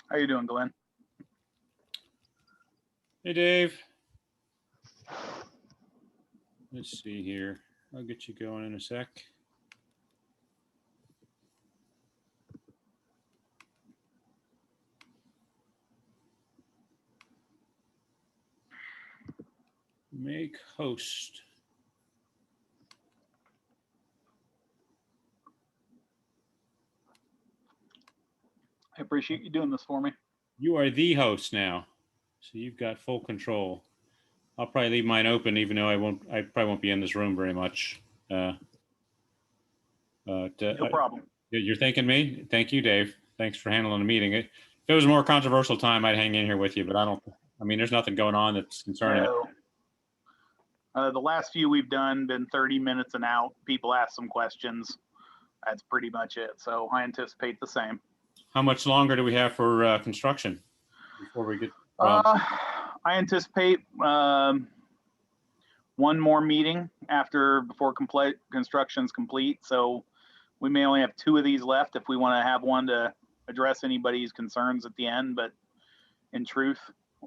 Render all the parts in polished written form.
How you doing, Glenn? Hey, Dave. Let's see here. I'll get you going in a sec. Make host. I appreciate you doing this for me. You are the host now, so you've got full control. I'll probably leave mine open, even though I probably won't be in this room very much. No problem. You're thanking me? Thank you, Dave. Thanks for handling the meeting. If it was a more controversial time, I'd hang in here with you, but there's nothing going on that's concerning. No. The last few we've done been 30 minutes and out. People ask some questions. That's pretty much it. So I anticipate the same. How much longer do we have for construction before we get? I anticipate one more meeting before construction's complete. So we may only have 2 of these left if we want to have one to address anybody's concerns at the end. But in truth,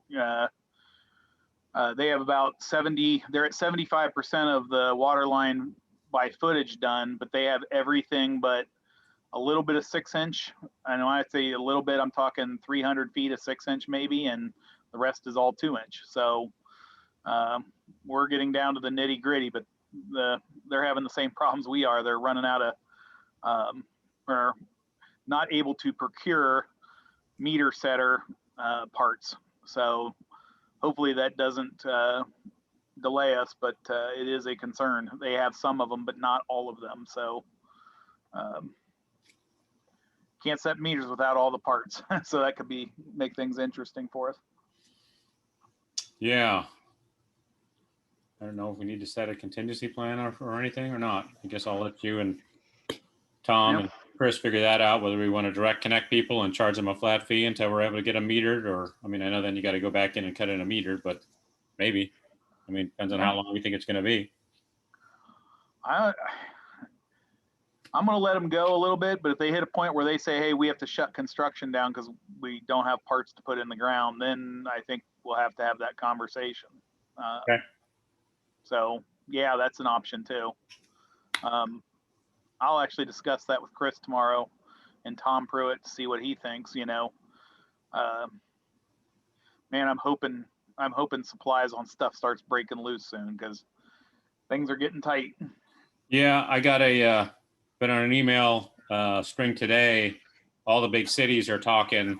they have about 70. They're at 75% of the water line by footage done, but they have everything but a little bit of 6-inch. And when I say a little bit, I'm talking 300 feet of 6-inch maybe, and the rest is all 2-inch. So we're getting down to the nitty gritty, but they're having the same problems we are. They're running out of, or not able to procure meter setter parts. So hopefully that doesn't delay us, but it is a concern. They have some of them, but not all of them. So can't set meters without all the parts. So that could make things interesting for us. Yeah. I don't know if we need to set a contingency plan or anything or not. I guess I'll let you and Tom and Chris figure that out, whether we want to direct connect people and charge them a flat fee until we're able to get them metered, or, I know then you got to go back in and cut in a meter, but maybe. Depends on how long we think it's going to be. I'm going to let them go a little bit, but if they hit a point where they say, hey, we have to shut construction down because we don't have parts to put in the ground, then I think we'll have to have that conversation. Okay. So, yeah, that's an option too. I'll actually discuss that with Chris tomorrow and Tom Pruitt to see what he thinks. Man, I'm hoping supplies on stuff starts breaking loose soon because things are getting tight. Yeah, I got been on an email string today. All the big cities are talking.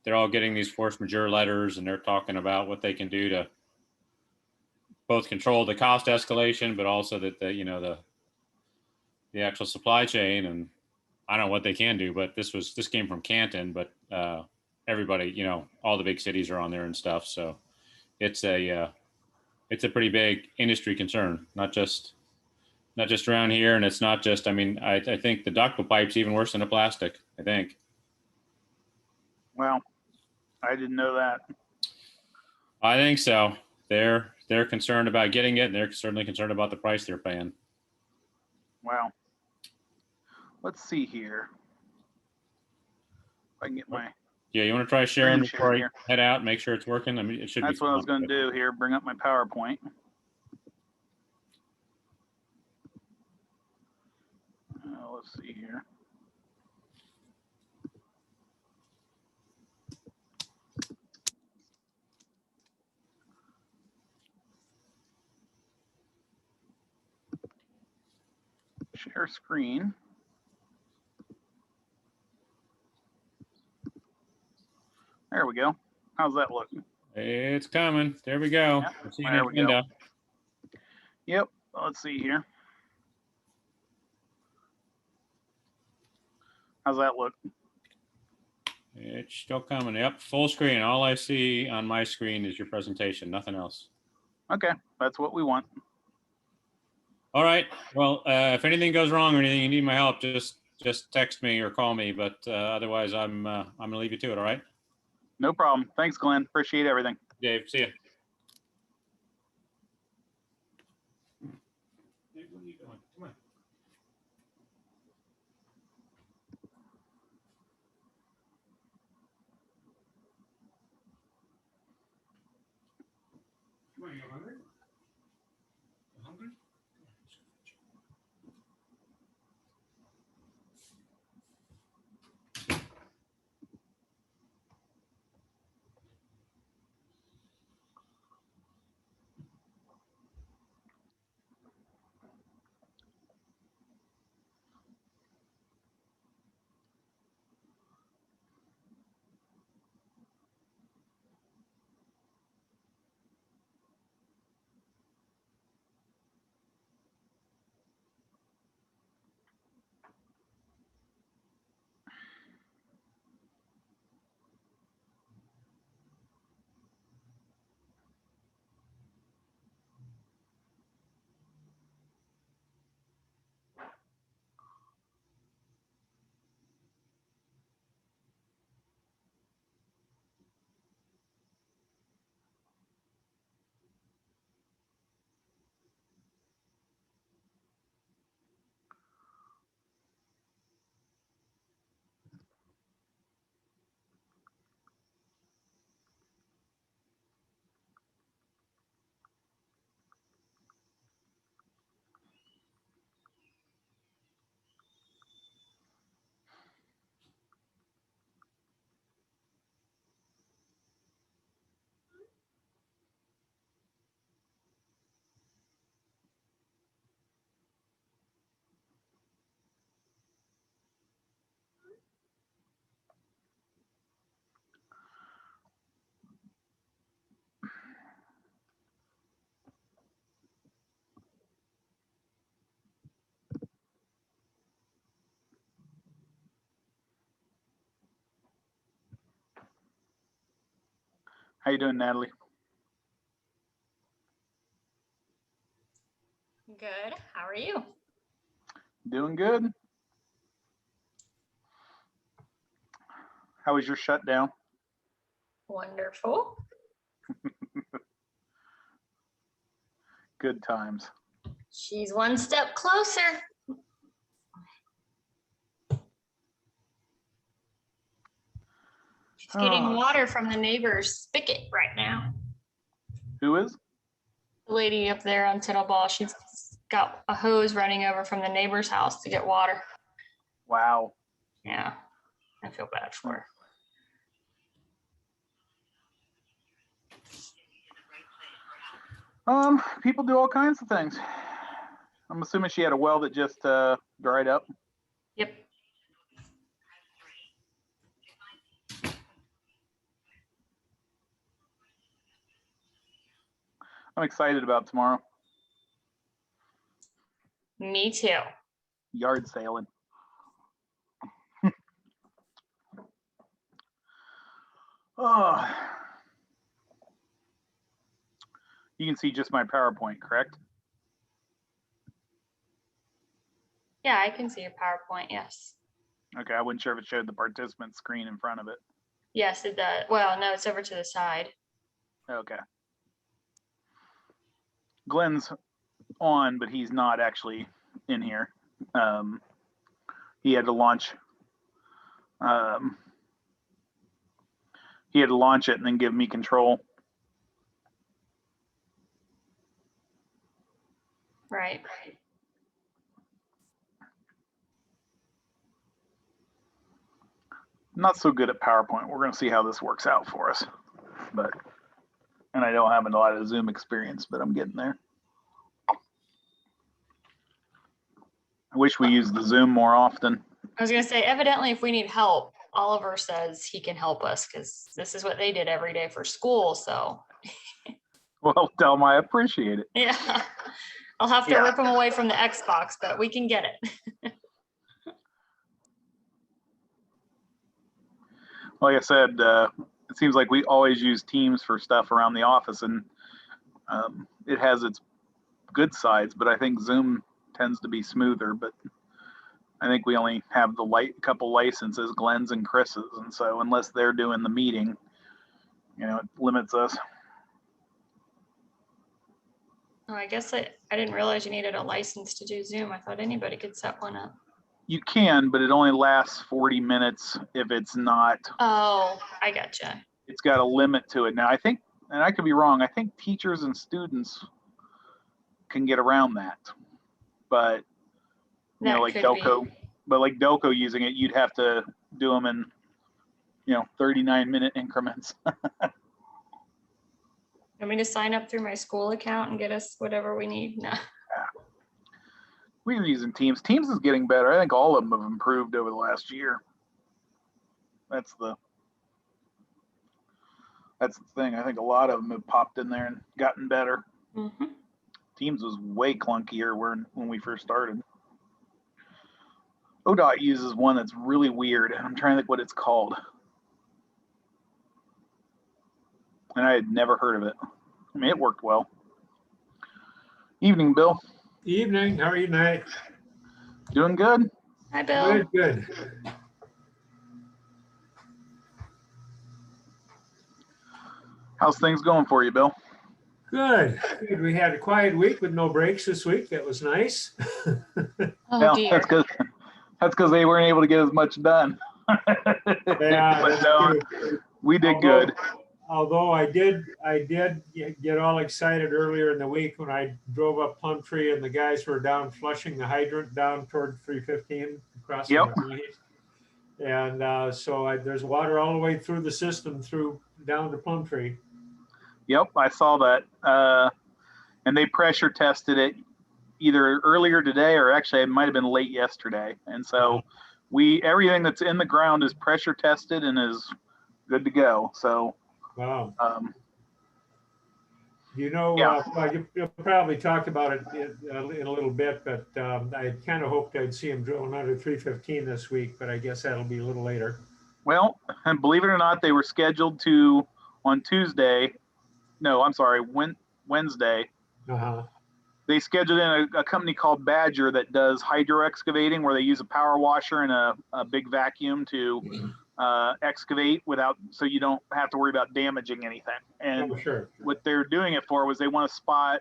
They're all getting these force majeure letters, and they're talking about what they can do to both control the cost escalation, but also that the actual supply chain. And I don't know what they can do, but this came from Canton, but everybody, all the big cities are on there and stuff. So it's a pretty big industry concern, not just around here. And it's not just, I think the ductile pipe's even worse than the plastic, I think. Well, I didn't know that. I think so. They're concerned about getting it, and they're certainly concerned about the price they're paying. Wow. Let's see here. If I can get my... Yeah, you want to try sharing before I head out and make sure it's working? It should be. That's what I was going to do here. Bring up my PowerPoint. Let's see here. Share screen. There we go. How's that looking? It's coming. There we go. Yeah, there we go. Yep. Let's see here. How's that look? It's still coming. Yep, full screen. All I see on my screen is your presentation, nothing else. Okay, that's what we want. All right. Well, if anything goes wrong or anything, you need my help, just text me or call me. But otherwise, I'm gonna leave you to it. All right. No problem. Thanks, Glenn. Appreciate everything. Dave, see you. How you doing, Natalie? Good. How are you? Doing good. How was your shutdown? Wonderful. Good times. She's one step closer. She's getting water from the neighbor's spigot right now. Who is? The lady up there on Tiddleball, she's got a hose running over from the neighbor's house to get water. Wow. Yeah, I feel bad for her. People do all kinds of things. I'm assuming she had a well that just dried up. Yep. I'm excited about tomorrow. Me too. Yard sailing. Oh. You can see just my PowerPoint, correct? Yeah, I can see your PowerPoint, yes. Okay, I wasn't sure if it showed the participant screen in front of it. Yes, it does. Well, no, it's over to the side. Okay. Glenn's on, but he's not actually in here. He had to launch. He had to launch it and then give me control. Right. Not so good at PowerPoint. We're going to see how this works out for us. And I don't have a lot of Zoom experience, but I'm getting there. I wish we used the Zoom more often. I was going to say, evidently, if we need help, Oliver says he can help us because this is what they did every day for school. So, well, tell him I appreciate it. Yeah, I'll have to rip him away from the Xbox, but we can get it. Like I said, it seems like we always use Teams for stuff around the office, and it has its good sides, but I think Zoom tends to be smoother. But I think we only have the couple licenses, Glenn's and Chris's, and so unless they're doing the meeting, you know, it limits us. Oh, I guess I didn't realize you needed a license to do Zoom. I thought anybody could set one up. You can, but it only lasts 40 minutes if it's not. Oh, I gotcha. It's got a limit to it. Now, I think and I could be wrong, I think teachers and students can get around that. But, you know, That like could DelCo, be. but like DelCo using it, you'd have to do them in, 39-minute increments. Want me to sign up through my school account and get us whatever we need? No. We're using Teams. Teams is getting better. I think all of them have improved over the last year. That's the thing. I think a lot of them have popped in there and gotten better. Mm-hmm. Teams was way clunkier when we first started. ODOT uses one that's really weird. I'm trying to think what it's called. And I had never heard of it. I mean, it worked well. Evening, Bill. Evening. How are you tonight? Doing good? Hi, Bill. Good. How's things going for you, Bill? Good. We had a quiet week with no breaks this week. That was nice. Oh, dear. That's because they weren't able to get as much done. Yeah, But that's no, true. we did good. Although I did get all excited earlier in the week when I drove up Plumtree and the guys were down flushing the hydrant down toward 315 across Yep. the Maze. And so there's water all the way through the system down to Plumtree. Yep, I saw that. And they pressure tested it either earlier today or actually it might have been late yesterday. And so everything that's in the ground is pressure tested and is good to go. So Wow. Yeah. You'll probably talk about it in a little bit, but I kind of hoped I'd see him drilling under 315 this week, but I guess that'll be a little later. Well, and believe it or not, they were scheduled to on Tuesday. No, I'm sorry, Wednesday. Uh-huh. They scheduled in a company called Badger that does hydro excavating, where they use a power washer and a big vacuum to excavate so you don't have to worry about damaging anything. And Oh, sure. what they're doing it for was they want to spot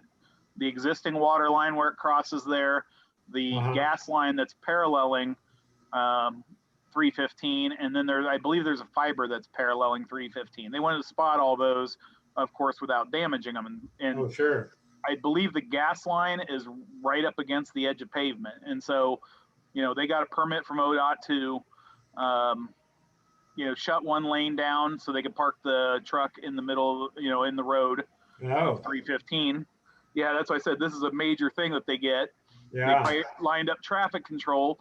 the existing water line where it crosses there, the gas line that's paralleling 315, and then I believe there's a fiber that's paralleling 315. They wanted to spot all those, of course, without damaging them. And Oh, sure. I believe the gas line is right up against the edge of pavement. And so, they got a permit from ODOT to, shut one lane down so they could park the truck in the middle, in the road Oh, of 315. Yeah, that's why I said this is a major thing that they get. yeah. They lined up traffic control,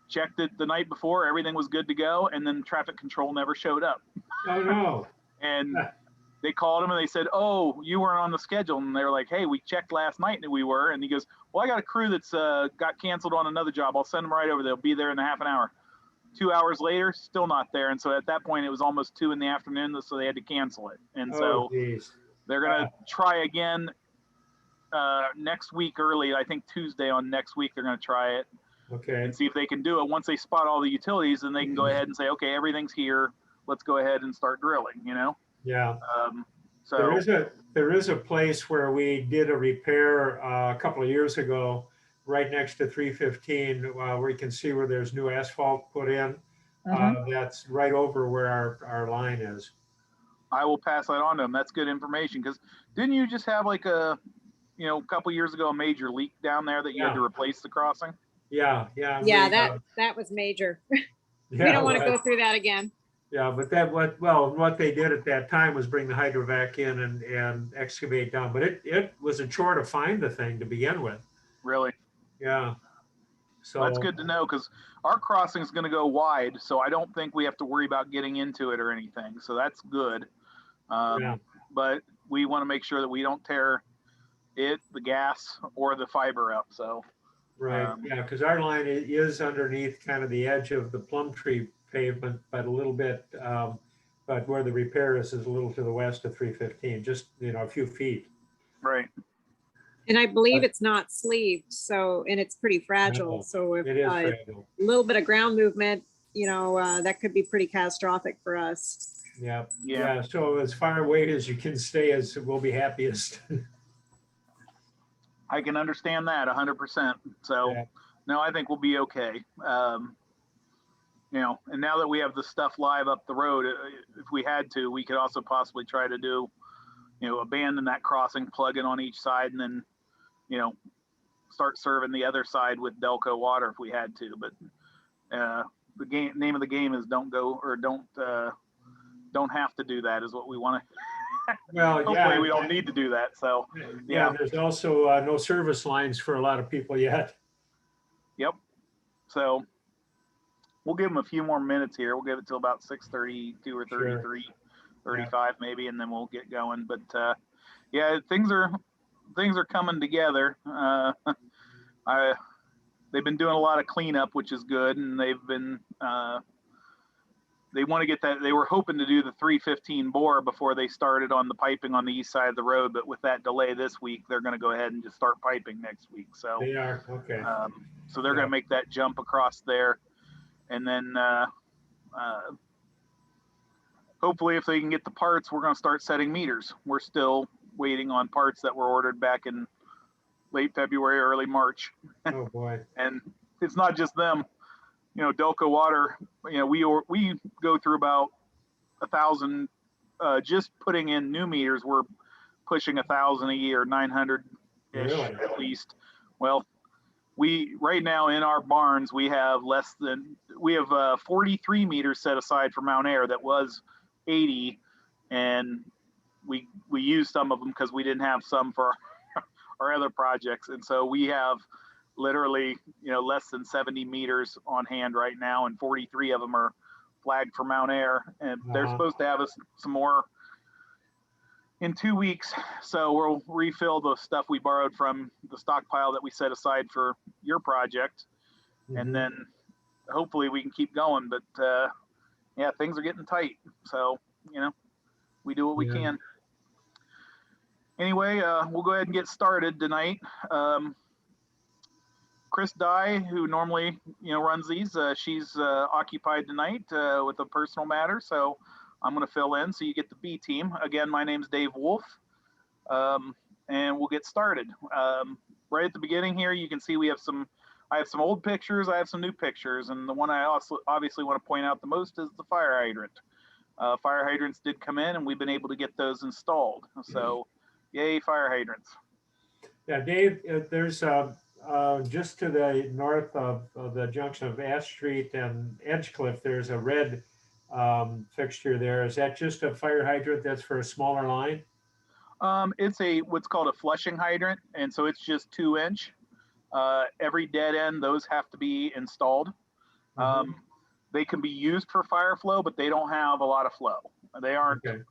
checked it the night before, everything was good to go, and then traffic control never showed up. Oh, no. And they called him and they said, "Oh, you weren't on the schedule." And they were like, "Hey, we checked last night and we were." And he goes, "Well, I got a crew that's got canceled on another job. I'll send them right over. They'll be there in a half an hour." 2 hours later, still not there. And so at that point, it was almost 2 p.m, so they had to cancel it. And so geez. they're going to try again next week early. I think Tuesday on next week, they're going to try it Okay. and see if they can do it. Once they spot all the utilities, then they can go ahead and say, "Okay, everything's here. Let's go ahead and start drilling," Yeah. So There is a place where we did a repair a couple of years ago, right next to 315, where you can see where there's new asphalt put in. That's right over where our line is. I will pass that on to them. That's good information, because didn't you just have like a couple years ago, a major leak down there that you had to replace the crossing? Yeah. Yeah, that was major. We don't want to go through that again. Yeah, but what they did at that time was bring the hydrovac in and excavate down. But it was a chore to find the thing to begin with. Really? Yeah. So That's good to know, because our crossing is going to go wide, so I don't think we have to worry about getting into it or anything. So that's good. But we want to make sure that we don't tear the gas, or the fiber up. So right, because our line is underneath kind of the edge of the Plumtree pavement, but a little bit, but where the repair is a little to the west of 315, just a few feet. Right. And I believe it's not sleeved, and it's pretty fragile. So if It is fragile. a little bit of ground movement, that could be pretty catastrophic for us. Yeah. So as far away as you can stay, as we'll be happiest. I can understand that 100%. So no, I think we'll be okay. And now that we have the stuff live up the road, if we had to, we could also possibly try to do abandon that crossing, plug in on each side, and then, start serving the other side with DelCo water if we had to. But the name of the game is don't have to do that is what we want to. Well, Hopefully yeah. we don't need to do that. So Yeah, there's also no service lines for a lot of people yet. Yep. So we'll give them a few more minutes here. We'll give it till about 6:32 or 33, 35 maybe, and then we'll get going. But yeah, things are coming together. They've been doing a lot of cleanup, which is good, and they've been they want to get that. They were hoping to do the 315 bore before they started on the piping on the east side of the road, but with that delay this week, they're going to go ahead and just start piping next week. So They are, okay. So they're going to make that jump across there, and then hopefully, if they can get the parts, we're going to start setting meters. We're still waiting on parts that were ordered back in late February, early March. Oh, boy. And it's not just them. DelCo water, we go through about 1,000, just putting in new meters. We're pushing 1,000 a year, 900 ish Really? at least. Well, we right now in our barns, we have 43 meters set aside for Mount Air. That was 80. And we used some of them because we didn't have some for our other projects. And so we have literally, less than 70 meters on hand right now, and 43 of them are flagged for Mount Air, and they're supposed to have us some more in 2 weeks. So we'll refill the stuff we borrowed from the stockpile that we set aside for your project, and then hopefully we can keep going. But yeah, things are getting tight. So, we do what we can. Anyway, we'll go ahead and get started tonight. Chris Dye, who normally runs these, she's occupied tonight with a personal matter, so I'm going to fill in. So you get the B team. Again, my name's Dave Wolf, and we'll get started. Right at the beginning here, you can see I have some old pictures, I have some new pictures, and the one I also obviously want to point out the most is the fire hydrant. Fire hydrants did come in, and we've been able to get those installed. So, yay, fire hydrants. Yeah, Dave, there's just to the north of the junction of Ash Street and Edgecliff, there's a red fixture there. Is that just a fire hydrant that's for a smaller line? It's what's called a flushing hydrant, and so it's just 2-inch. Every dead end, those have to be installed. They can be used for fire flow, but they don't have a lot of flow. They aren't, they're,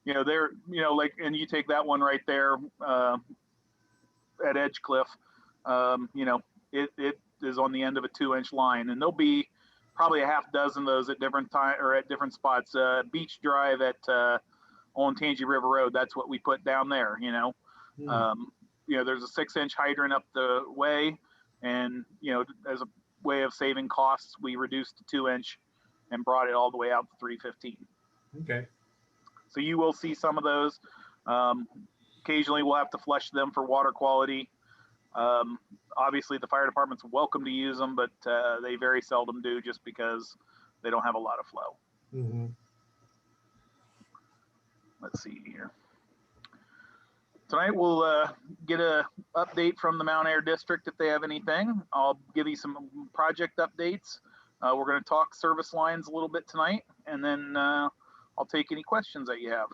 and you take that one right there at Edgecliff. It is on the end of a 2-inch line, and there'll be probably a half dozen of those at different time or at different spots. Beach Drive at on Tangy River Road, that's what we put down there. There's a 6-inch hydrant up the way, and as a way of saving costs, we reduced the 2-inch and brought it all the way out to 315. Okay. So you will see some of those. Occasionally, we'll have to flush them for water quality. Obviously, the fire department's welcome to use them, but they very seldom do, just because they don't have a lot of flow. Let's see here. Tonight we'll get a update from the Mount Air District if they have anything. I'll give you some project updates. We're going to talk service lines a little bit tonight, and then I'll take any questions that you have.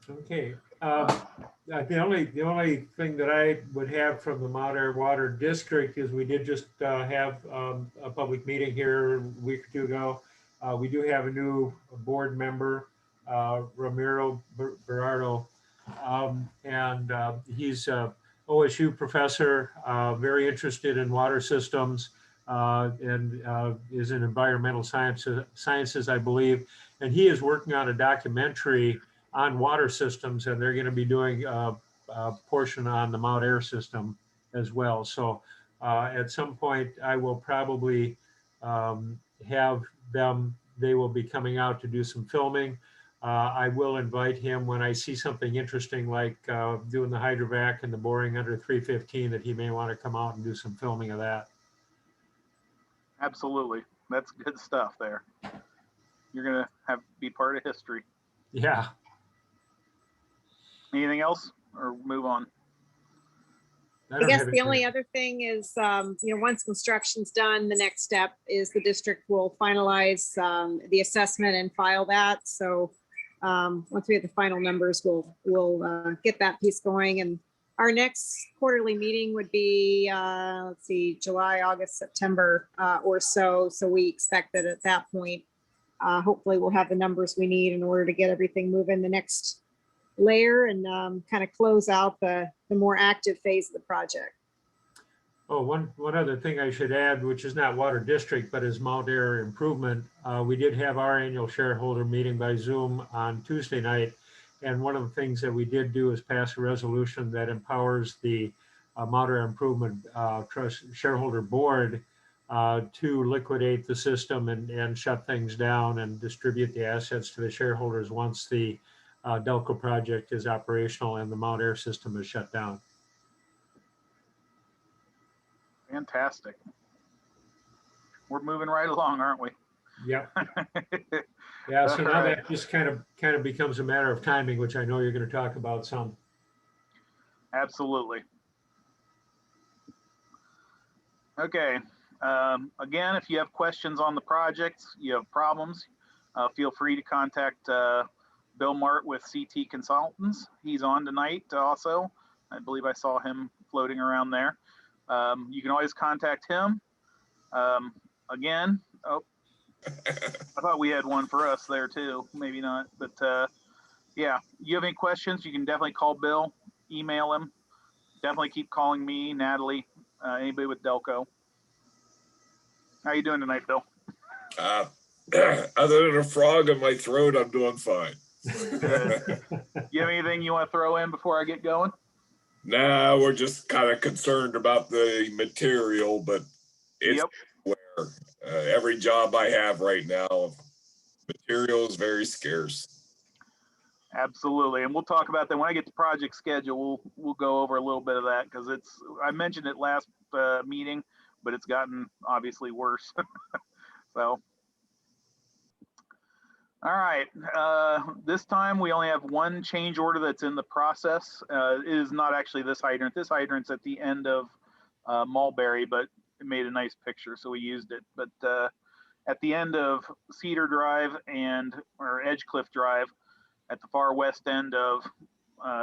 Okay. The only thing that I would have from the Mount Air Water District is we did just have a public meeting here a week or two ago. We do have a new board member, Ramiro Berardo, and he's a OSU professor, very interested in water systems, and is in environmental sciences, I believe. And he is working on a documentary on water systems, and they're going to be doing a portion on the Mount Air system as well. So at some point, I will probably have them, they will be coming out to do some filming. I will invite him when I see something interesting, like doing the hydrovac and the boring under 315, that he may want to come out and do some filming of that. Absolutely. That's good stuff there. You're going to be part of history. Yeah. Anything else or move on? I don't guess have the only anything. other thing is, once construction's done, the next step is the district will finalize the assessment and file that. So once we have the final numbers, we'll get that piece going. And our next quarterly meeting would be, let's see, July, August, September or so. So we expect that at that point, hopefully we'll have the numbers we need in order to get everything moving the next layer and kind of close out the more active phase of the project. Oh, one other thing I should add, which is not water district, but is Mount Air improvement. We did have our annual shareholder meeting by Zoom on Tuesday night. And one of the things that we did do is pass a resolution that empowers the Mount Air Improvement Trust Shareholder Board to liquidate the system and shut things down and distribute the assets to the shareholders once the DelCo project is operational and the Mount Air system is shut down. Fantastic. We're moving right along, aren't we? Yep. Yeah. So All now right. that just kind of becomes a matter of timing, which I know you're going to talk about some. Absolutely. Okay. Again, if you have questions on the projects, you have problems, feel free to contact Bill Mart with CT Consultants. He's on tonight also. I believe I saw him floating around there. You can always contact him. Again, oh, I thought we had one for us there too. Maybe not, but yeah, you have any questions, you can definitely call Bill, email him. Definitely keep calling me, Natalie, anybody with DelCo. How you doing tonight, Bill? Other than a frog in my throat, I'm doing fine. Good. You have anything you want to throw in before I get going? Nah, we're just kind of concerned about the material, but it's Yep. where every job I have right now, material is very scarce. Absolutely, and we'll talk about that when I get to project schedule. We'll go over a little bit of that because I mentioned it last meeting, but it's gotten obviously worse. So, all right, this time we only have one change order that's in the process. It is not actually this hydrant. This hydrant's at the end of Mulberry, but it made a nice picture, so we used it. But at the end of Cedar Drive or Edgecliff Drive, at the far west end of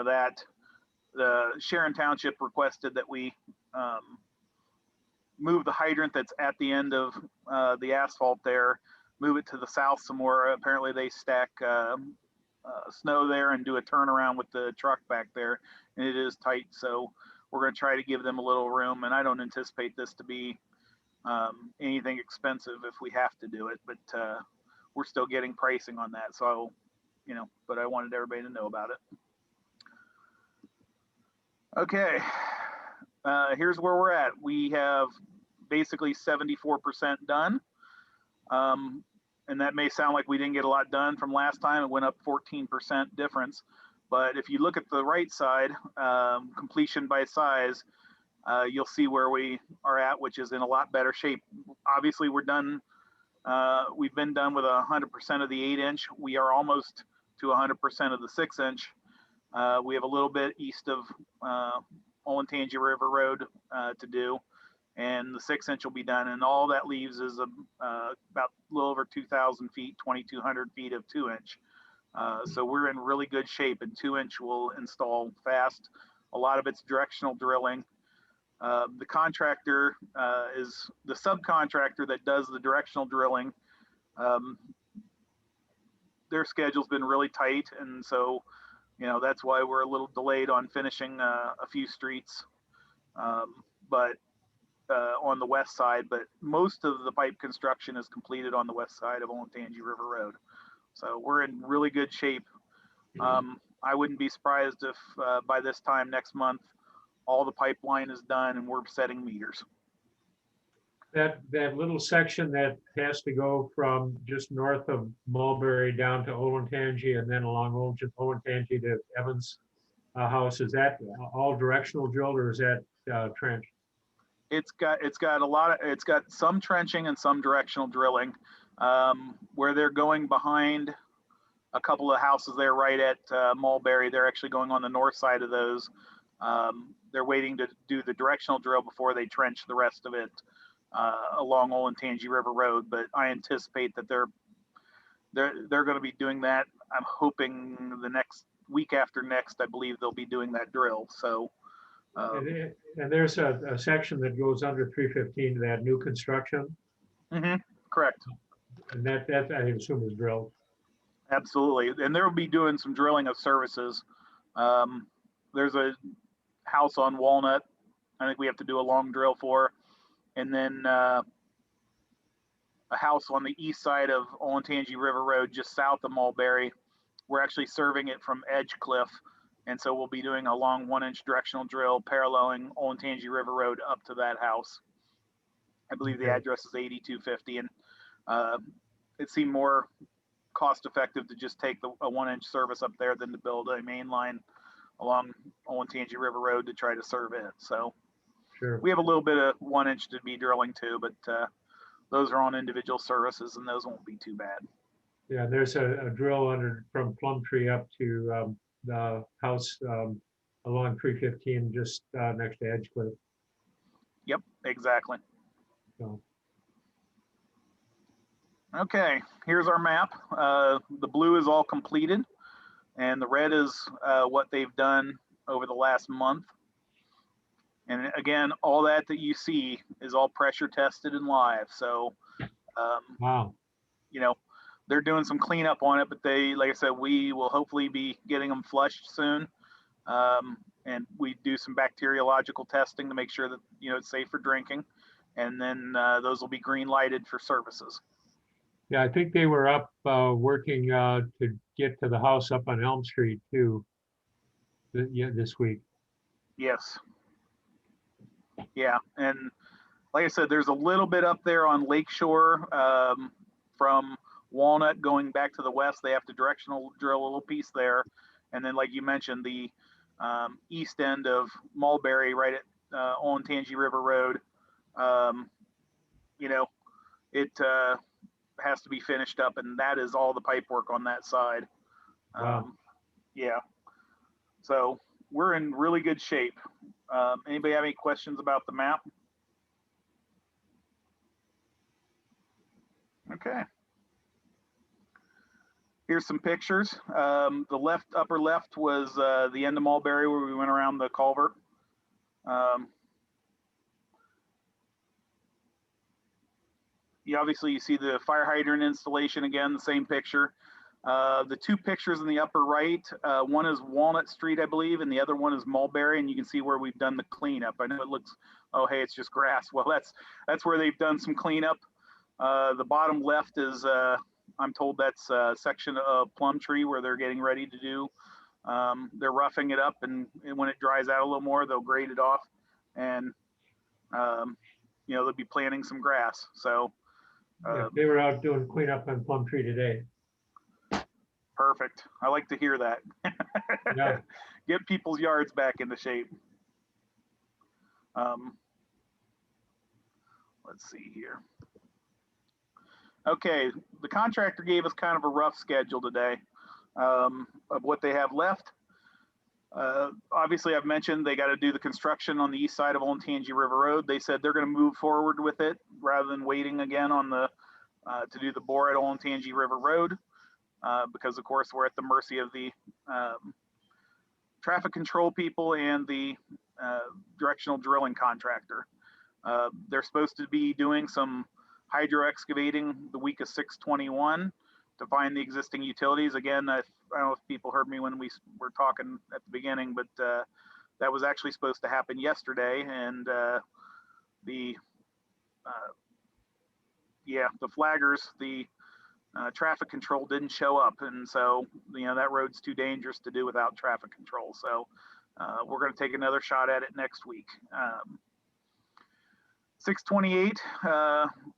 that, the Sharon Township requested that we move the hydrant that's at the end of the asphalt there, move it to the south some more. Apparently they stack snow there and do a turnaround with the truck back there, and it is tight. So we're going to try to give them a little room, and I don't anticipate this to be anything expensive if we have to do it, but we're still getting pricing on that. So but I wanted everybody to know about it. Okay, here's where we're at. We have basically 74% done. And that may sound like we didn't get a lot done from last time. It went up 14% difference. But if you look at the right side, completion by size, you'll see where we are at, which is in a lot better shape. Obviously, we're done. We've been done with 100% of the 8-inch. We are almost to 100% of the 6-inch. We have a little bit east of Olentangy River Road to do, and the 6-inch will be done. And all that leaves is about a little over 2,000 feet, 2,200 feet of 2-inch. So we're in really good shape, and 2-inch will install fast. A lot of it's directional drilling. The contractor is the subcontractor that does the directional drilling. Their schedule's been really tight, and so that's why we're a little delayed on finishing a few streets, but on the west side. But most of the pipe construction is completed on the west side of Olentangy River Road, so we're in really good shape. I wouldn't be surprised if by this time next month all the pipeline is done and we're setting meters. That little section that has to go from just north of Mulberry down to Olentangy and then along Olentangy to Evans house, is that all directional drilled, or is that trench? It's got some trenching and some directional drilling. Where they're going behind a couple of houses there right at Mulberry. They're actually going on the north side of those. They're waiting to do the directional drill before they trench the rest of it along Olentangy River Road. But I anticipate that they're going to be doing that. I'm hoping the next week after next, I believe they'll be doing that drill. So. And there's a section that goes under 315 to that new construction. Correct. And that I assume is drilled. Absolutely. And they'll be doing some drilling of services. There's a house on Walnut I think we have to do a long drill for. And then a house on the east side of Olentangy River Road, just south of Mulberry. We're actually serving it from Edgecliff. And so we'll be doing a long 1-inch directional drill paralleling Olentangy River Road up to that house. I believe the address is 8250. And it seemed more cost effective to just take a 1-inch service up there than to build a main line along Olentangy River Road to try to serve it. So sure. We have a little bit of 1-inch to be drilling too, but those are on individual services and those won't be too bad. Yeah, there's a drill under from Plumtree up to the house along 315 just next to Edgecliff. Yep, exactly. So. Okay, here's our map. The blue is all completed and the red is what they've done over the last month. And again, all that you see is all pressure tested and live. So, Wow. You know, they're doing some cleanup on it, but they, like I said, we will hopefully be getting them flushed soon. And we do some bacteriological testing to make sure that, you know, it's safe for drinking. And then those will be green lighted for services. Yeah, I think they were up working to get to the house up on Elm Street too. This week. Yes. Yeah, and like I said, there's a little bit up there on Lakeshore from Walnut going back to the west. They have to directional drill a little piece there, and then like you mentioned, the east end of Mulberry, right at Olentangy River Road. You know, it has to be finished up, and that is all the pipe work on that side. Wow. Yeah, so we're in really good shape. Anybody have any questions about the map? Okay. Here's some pictures. The upper left was the end of Mulberry where we went around the culvert. You see the fire hydrant installation again, the same picture. The two pictures in the upper right, one is Walnut Street, I believe, and the other one is Mulberry, and you can see where we've done the cleanup. I know it looks, oh, hey, it's just grass. Well, that's where they've done some cleanup. The bottom left is, I'm told that's a section of Plumtree where they're getting ready to do. They're roughing it up, and when it dries out a little more, they'll grade it off, and you know, they'll be planting some grass. So Yeah, they were out doing cleanup on Plumtree today. Perfect. I like to hear that. Yeah. Get people's yards back into shape. Let's see here. Okay, the contractor gave us kind of a rough schedule today of what they have left. Obviously, I've mentioned they got to do the construction on the east side of Olentangy River Road. They said they're going to move forward with it rather than waiting again on the to do the bore at Olentangy River Road. Because of course we're at the mercy of the traffic control people and the directional drilling contractor. They're supposed to be doing some hydro excavating the week of 6/21 to find the existing utilities. Again, I don't know if people heard me when we were talking at the beginning, but that was actually supposed to happen yesterday, and the flaggers, the traffic control didn't show up, and so you know that road's too dangerous to do without traffic control. So we're going to take another shot at it next week. 6/28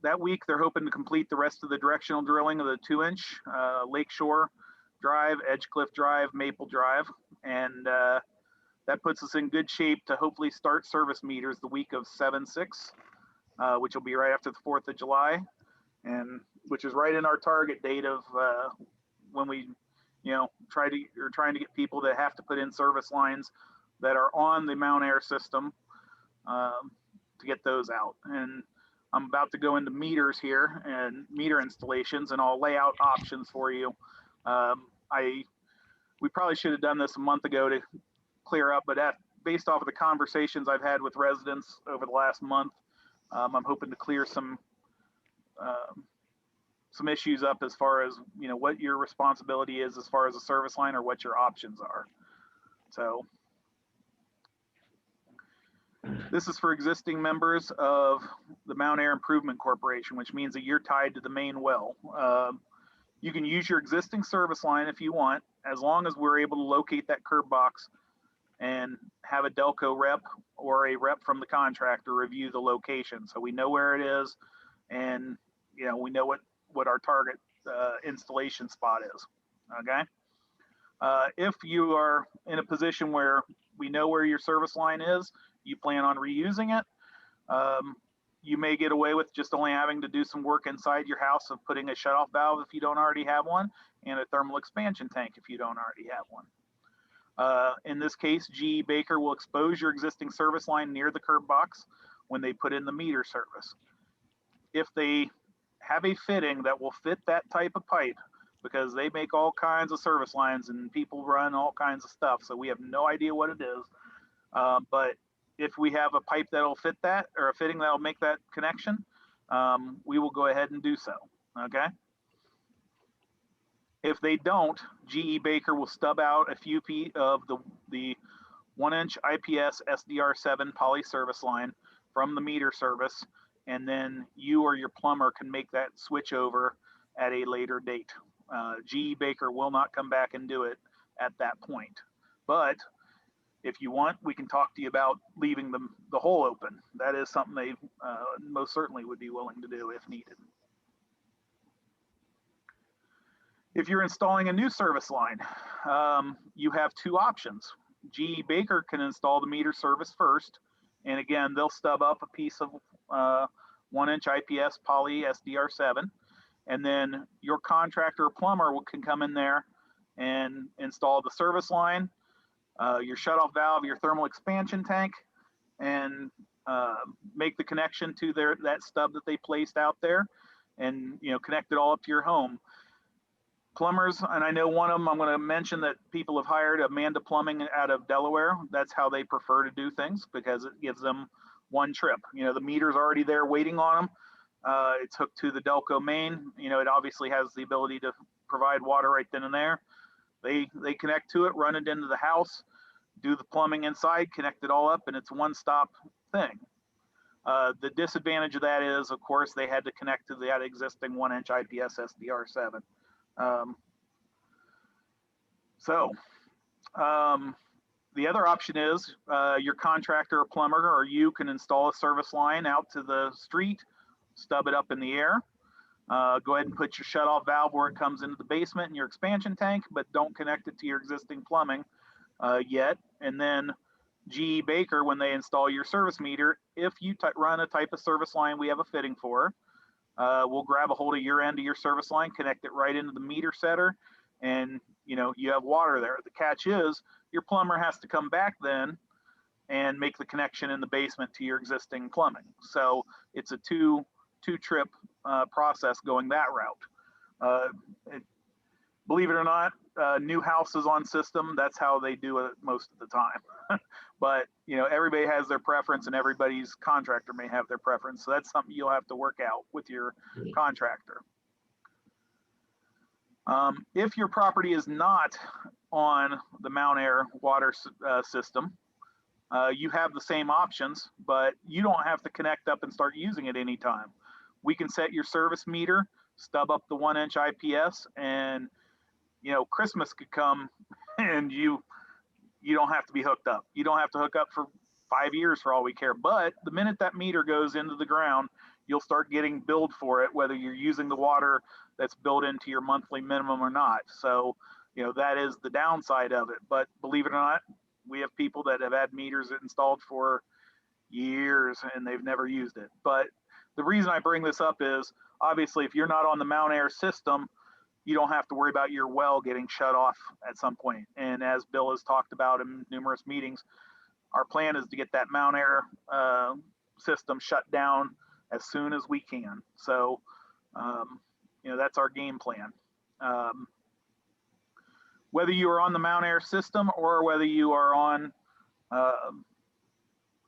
that week, they're hoping to complete the rest of the directional drilling of the 2-inch Lakeshore Drive, Edgecliff Drive, Maple Drive, and that puts us in good shape to hopefully start service meters the week of 7/6, which will be right after the 4th of July. And which is right in our target date of when we trying to get people that have to put in service lines that are on the Mount Air system to get those out. And I'm about to go into meters here and meter installations, and I'll lay out options for you. We probably should have done this a month ago to clear up, but based off of the conversations I've had with residents over the last month, I'm hoping to clear some issues up as far as what your responsibility is as far as a service line or what your options are. So this is for existing members of the Mount Air Improvement Corporation, which means that you're tied to the main well. You can use your existing service line if you want, as long as we're able to locate that curb box and have a DelCo rep or a rep from the contractor review the location, so we know where it is, and we know what our target installation spot is. Okay. If you are in a position where we know where your service line is, you plan on reusing it, you may get away with just only having to do some work inside your house of putting a shutoff valve if you don't already have one, and a thermal expansion tank if you don't already have one. In this case, GE Baker will expose your existing service line near the curb box when they put in the meter service. If they have a fitting that will fit that type of pipe, because they make all kinds of service lines and people run all kinds of stuff, so we have no idea what it is. But if we have a pipe that'll fit that, or a fitting that'll make that connection, we will go ahead and do so. Okay. If they don't, GE Baker will stub out a few feet of the 1-inch IPS SDR7 poly service line from the meter service, and then you or your plumber can make that switch over at a later date. GE Baker will not come back and do it at that point. But if you want, we can talk to you about leaving the hole open. That is something they most certainly would be willing to do if needed. If you're installing a new service line, you have two options. GE Baker can install the meter service first, and again, they'll stub up a piece of 1-inch IPS poly SDR7, and then your contractor or plumber can come in there and install the service line, your shutoff valve, your thermal expansion tank, and make the connection to that stub that they placed out there, and connect it all up to your home. Plumbers, and I know one of them, I'm going to mention that people have hired Amanda Plumbing out of Delaware. That's how they prefer to do things, because it gives them one trip. The meter's already there waiting on them. It's hooked to the DelCo main. It obviously has the ability to provide water right then and there. They connect to it, run it into the house, do the plumbing inside, connect it all up, and it's a one-stop thing. The disadvantage of that is, of course, they had to connect to that existing 1-inch IPS SDR7. The other option is your contractor or plumber or you can install a service line out to the street, stub it up in the air, go ahead and put your shutoff valve where it comes into the basement and your expansion tank, but don't connect it to your existing plumbing yet. And then GE Baker, when they install your service meter, if you run a type of service line we have a fitting for, we'll grab a hold of your end of your service line, connect it right into the meter setter, and you have water there. The catch is your plumber has to come back then and make the connection in the basement to your existing plumbing. So it's a two-trip process going that route. Believe it or not, new houses on system, that's how they do it most of the time. But everybody has their preference, and everybody's contractor may have their preference. So that's something you'll have to work out with your contractor. If your property is not on the Mount Air water system, you have the same options, but you don't have to connect up and start using it anytime. We can set your service meter, stub up the 1-inch IPS, and Christmas could come and you don't have to be hooked up. You don't have to hook up for 5 years for all we care. But the minute that meter goes into the ground, you'll start getting billed for it, whether you're using the water that's built into your monthly minimum or not. So, that is the downside of it. But believe it or not, we have people that have had meters installed for years and they've never used it. But the reason I bring this up is, obviously, if you're not on the Mount Air system, you don't have to worry about your well getting shut off at some point. And as Bill has talked about in numerous meetings, our plan is to get that Mount Air system shut down as soon as we can. So, that's our game plan. Whether you are on the Mount Air system or whether you are on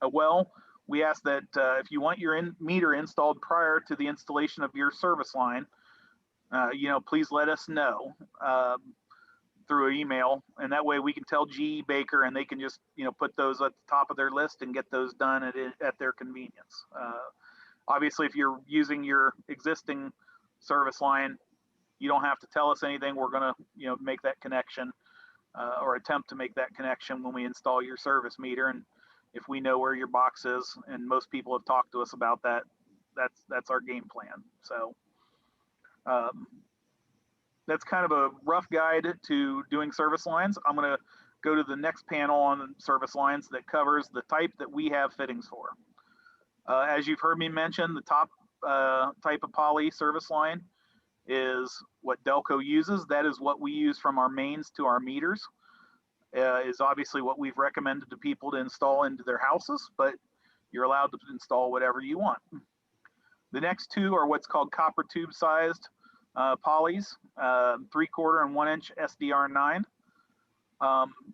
a well, we ask that if you want your meter installed prior to the installation of your service line, please let us know through email, and that way we can tell GE Baker and they can just put those at the top of their list and get those done at their convenience. Obviously, if you're using your existing service line, you don't have to tell us anything. We're going to make that connection or attempt to make that connection when we install your service meter. And if we know where your box is, and most people have talked to us about that, that's our game plan. So that's kind of a rough guide to doing service lines. I'm going to go to the next panel on service lines that covers the type that we have fittings for. As you've heard me mention, the top type of poly service line is what DelCo uses. That is what we use from our mains to our meters. Is obviously what we've recommended to people to install into their houses, but you're allowed to install whatever you want. The next two are what's called copper tube sized polys, 3/4 and 1 inch SDR9.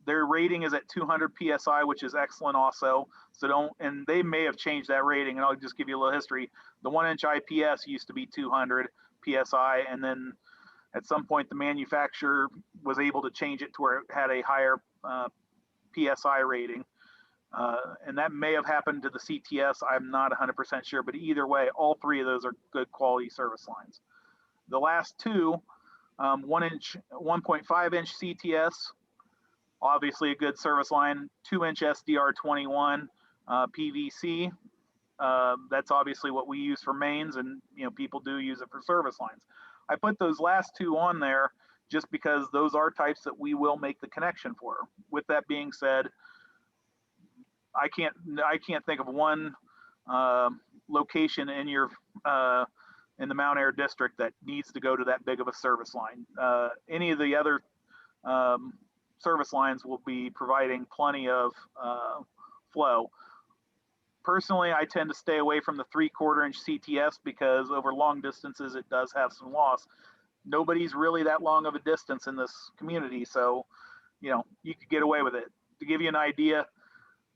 Their rating is at 200 PSI, which is excellent also. So and they may have changed that rating, and I'll just give you a little history. The 1 inch IPS used to be 200 PSI, and then at some point the manufacturer was able to change it to where it had a higher PSI rating. And that may have happened to the CTS. I'm not 100% sure, but either way, all three of those are good quality service lines. The last two, 1.5 inch CTS, obviously a good service line. 2 inch SDR21 PVC. That's obviously what we use for mains, and people do use it for service lines. I put those last two on there just because those are types that we will make the connection for. With that being said, I can't think of one location in your in the Mount Air district that needs to go to that big of a service line. Any of the other service lines will be providing plenty of flow. Personally, I tend to stay away from the 3/4 inch CTS because over long distances it does have some loss. Nobody's really that long of a distance in this community, so you could get away with it. To give you an idea,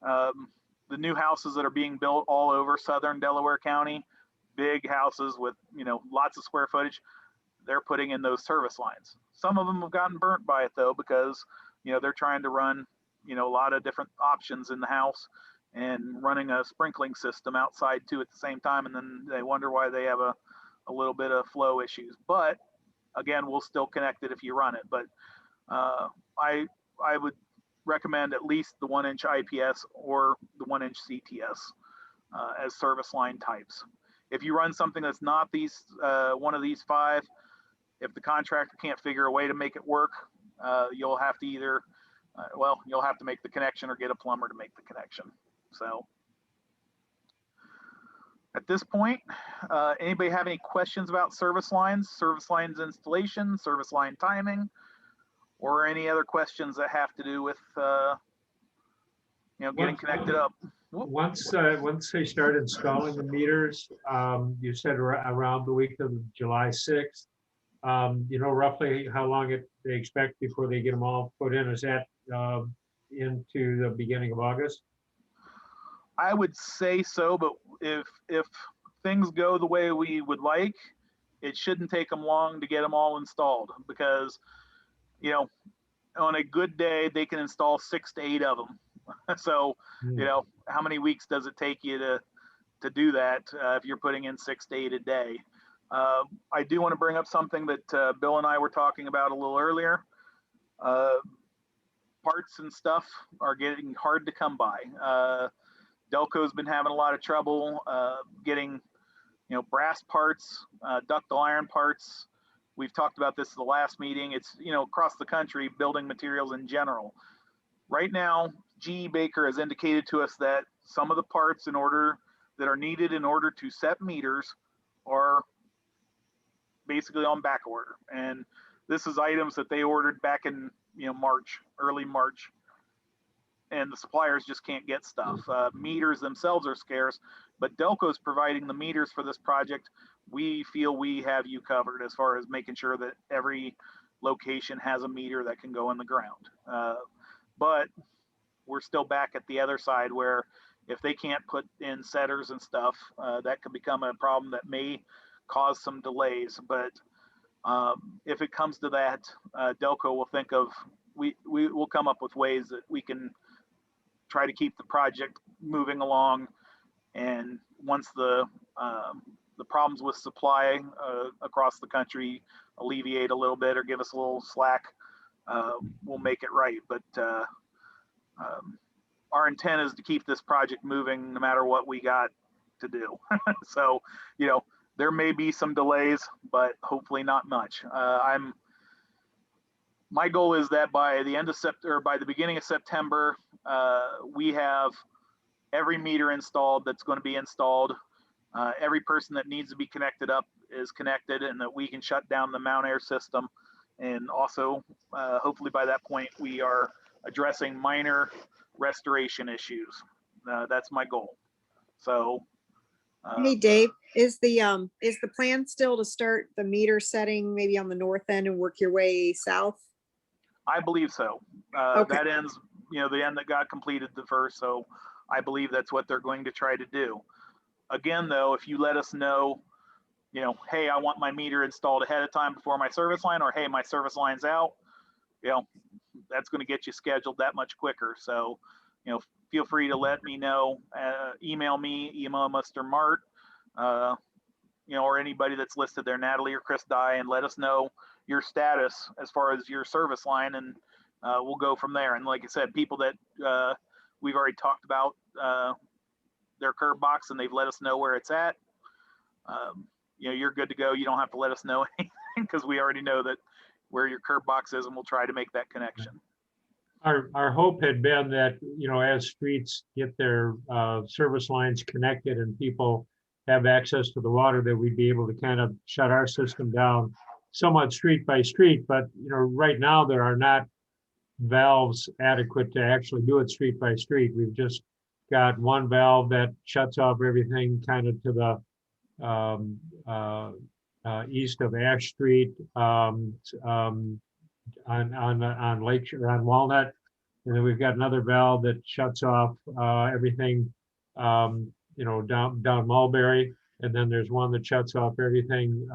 the new houses that are being built all over southern Delaware County, big houses with lots of square footage, they're putting in those service lines. Some of them have gotten burnt by it though, because they're trying to run a lot of different options in the house and running a sprinkling system outside too at the same time, and then they wonder why they have a little bit of flow issues. But again, we'll still connect it if you run it. But I would recommend at least the 1 inch IPS or the 1 inch CTS as service line types. If you run something that's not these one of these five, if the contractor can't figure a way to make it work, you'll have to either you'll have to make the connection or get a plumber to make the connection. So at this point, anybody have any questions about service lines installation, service line timing, or any other questions that have to do with getting connected up? Once they start installing the meters, you said around the week of July 6th. Roughly how long they expect before they get them all put in? Is that into the beginning of August? I would say so, but if things go the way we would like, it shouldn't take them long to get them all installed, because on a good day they can install 6 to 8 of them. So how many weeks does it take you to do that if you're putting in 6 to 8 a day? I do want to bring up something that Bill and I were talking about a little earlier. Parts and stuff are getting hard to come by. DelCo's been having a lot of trouble getting brass parts, ductile iron parts. We've talked about this at the last meeting. It's across the country, building materials in general. Right now, GE Baker has indicated to us that some of the parts that are needed in order to set meters are basically on back order. And this is items that they ordered back in, March, early March. And the suppliers just can't get stuff. Meters themselves are scarce, but DelCo is providing the meters for this project. We feel we have you covered as far as making sure that every location has a meter that can go in the ground. But we're still back at the other side where if they can't put in setters and stuff, that could become a problem that may cause some delays. But if it comes to that, DelCo will think of, we will come up with ways that we can try to keep the project moving along. And once the problems with supply across the country alleviate a little bit or give us a little slack, we'll make it right. But our intent is to keep this project moving no matter what we got to do. So, there may be some delays, but hopefully not much. My goal is that by the end of September, or by the beginning of September, we have every meter installed that's going to be installed. Every person that needs to be connected up is connected, and that we can shut down the Mount Air system. And also, hopefully by that point, we are addressing minor restoration issues. That's my goal. So. Hey, Dave, is the plan still to start the meter setting maybe on the north end and work your way south? I believe so. Okay. That ends, the end that got completed the first. So I believe that's what they're going to try to do. Again, though, if you let us know, hey, I want my meter installed ahead of time before my service line, or hey, my service line's out, that's going to get you scheduled that much quicker. So, feel free to let me know, email me, email Mr. Mart, or anybody that's listed there, Natalie or Chris Dye, and let us know your status as far as your service line, and we'll go from there. And like I said, people that we've already talked about their curb box, and they've let us know where it's at. You're good to go. You don't have to let us know anything because we already know that where your curb box is, and we'll try to make that connection. Our hope had been that, as streets get their service lines connected and people have access to the water, that we'd be able to kind of shut our system down somewhat street by street. But, right now there are not valves adequate to actually do it street by street. We've just got one valve that shuts off everything kind of to the east of Ash Street, on Lake, or on Walnut, and then we've got another valve that shuts off everything, down Mulberry, and then there's one that shuts off everything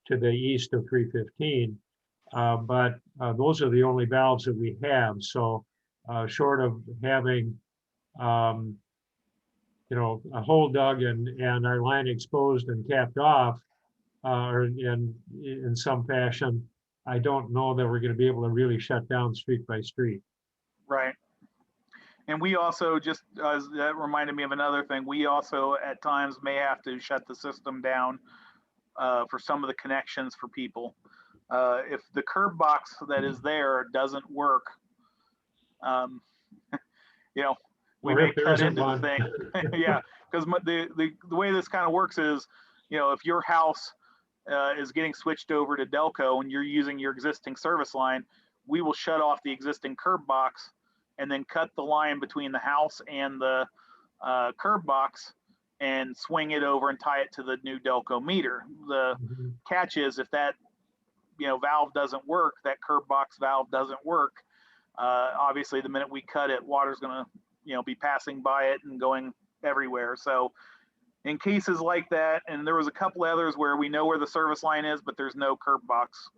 to the east of 315. But those are the only valves that we have. So short of having a hole dug and our line exposed and capped off, or in some fashion, I don't know that we're going to be able to really shut down street by street. Right. And we also that reminded me of another thing. We also at times may have to shut the system down for some of the connections for people. If the curb box that is there doesn't work, we may cut into the thing. Yeah, because the way this kind of works is, if your house is getting switched over to DelCo and you're using your existing service line, we will shut off the existing curb box and then cut the line between the house and the curb box and swing it over and tie it to the new DelCo meter. The catch is if that valve doesn't work, that curb box valve doesn't work, obviously the minute we cut it, water's going to be passing by it and going everywhere. So in cases like that, and there was a couple others where we know where the service line is, but there's no curb box,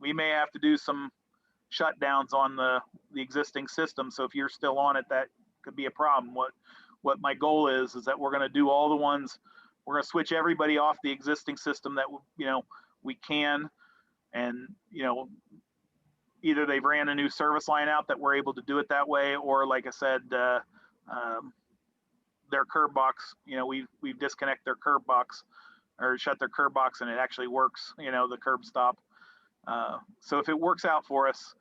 we may have to do some shutdowns on the existing system. So if you're still on it, that could be a problem. What my goal is that we're going to do all the ones, we're going to switch everybody off the existing system that we can, and either they've ran a new service line out that we're able to do it that way, or like I said, their curb box, we've disconnect their curb box or shut their curb box, and it actually works, the curb stop. So if it works out for us,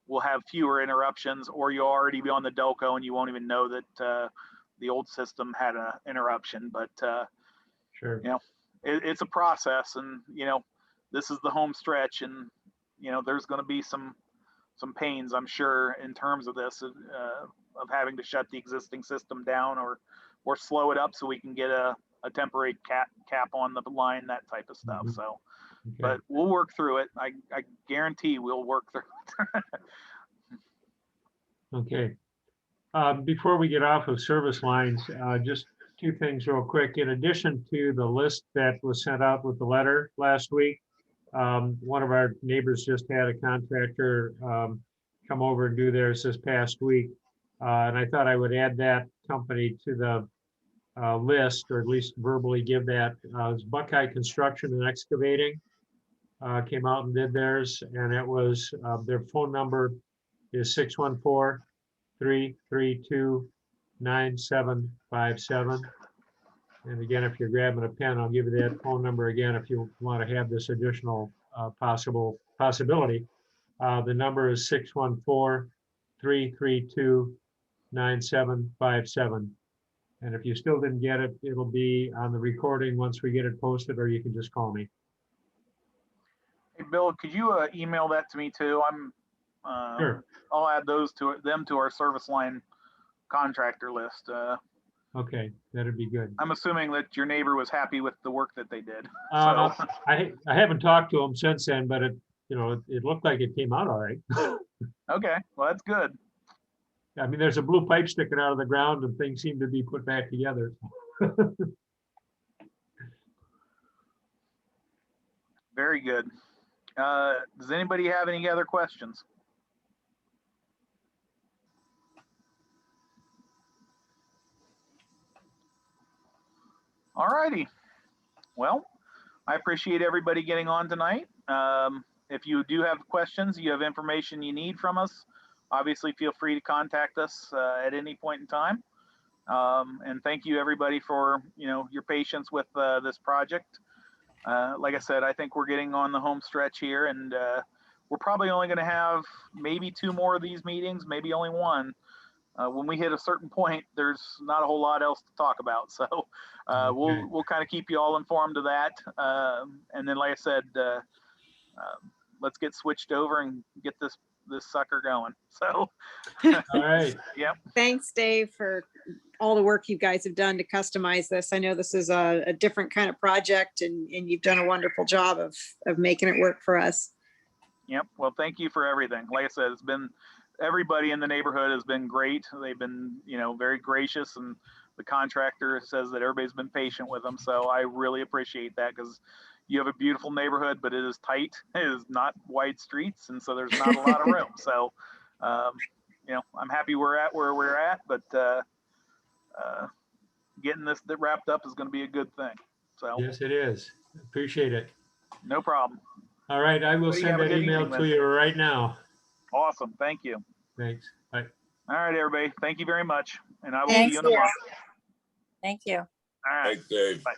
we'll have fewer interruptions, or you'll already be on the DelCo and you won't even know that the old system had an interruption. But sure, it's a process, and this is the home stretch, and there's going to be some pains, I'm sure, in terms of this, of having to shut the existing system down or slow it up so we can get a temporary cap on the line, that type of stuff. Mhm. So, Okay. but we'll work through it. I guarantee we'll work through it. Okay. Before we get off of service lines, just two things real quick. In addition to the list that was sent out with the letter last week, one of our neighbors just had a contractor come over and do theirs this past week. And I thought I would add that company to the list, or at least verbally give that. It's Buckeye Construction and Excavating came out and did theirs, and it was their phone number is 614-332-9757. And again, if you're grabbing a pen, I'll give you that phone number again if you want to have this additional possibility. The number is 614-332-9757. And if you still didn't get it, it'll be on the recording once we get it posted, or you can just call me. Hey, Bill, could you email that to me too? Sure. I'll add them to our service line contractor list. Okay, that'd be good. I'm assuming that your neighbor was happy with the work that they did. I So, haven't talked to him since then, but it looked like it came out all right. okay, well, that's good. I mean, there's a blue pipe sticking out of the ground and things seem to be put back together. Very good. Does anybody have any other questions? All righty. Well, I appreciate everybody getting on tonight. If you do have questions, you have information you need from us, obviously feel free to contact us at any point in time. And thank you everybody for your patience with this project. Like I said, I think we're getting on the home stretch here, and we're probably only going to have maybe 2 more of these meetings, maybe only 1. When we hit a certain point, there's not a whole lot else to talk about. So we'll kind of keep you all informed of that. And then, like I said, let's get switched over and get this sucker going. So, All right. Yep. Thanks, Dave, for all the work you guys have done to customize this. I know this is a different kind of project, and you've done a wonderful job of making it work for us. Yep. Well, thank you for everything. Like I said, everybody in the neighborhood has been great. They've been, very gracious, and the contractor says that everybody's been patient with them. So I really appreciate that, because you have a beautiful neighborhood, but it is tight. It is not wide streets, and so there's not a lot of room. So, I'm happy we're at where we're at, but getting this wrapped up is going to be a good thing. So Yes, it is. Appreciate it. no problem. All right, I will Well, you send have a that good email evening, to then. you right now. Awesome. Thank you. Thanks. Bye. All right, everybody. Thank you very much. And I will see Thanks, you in a month. Thank you. All right. Thanks, Dave. Bye.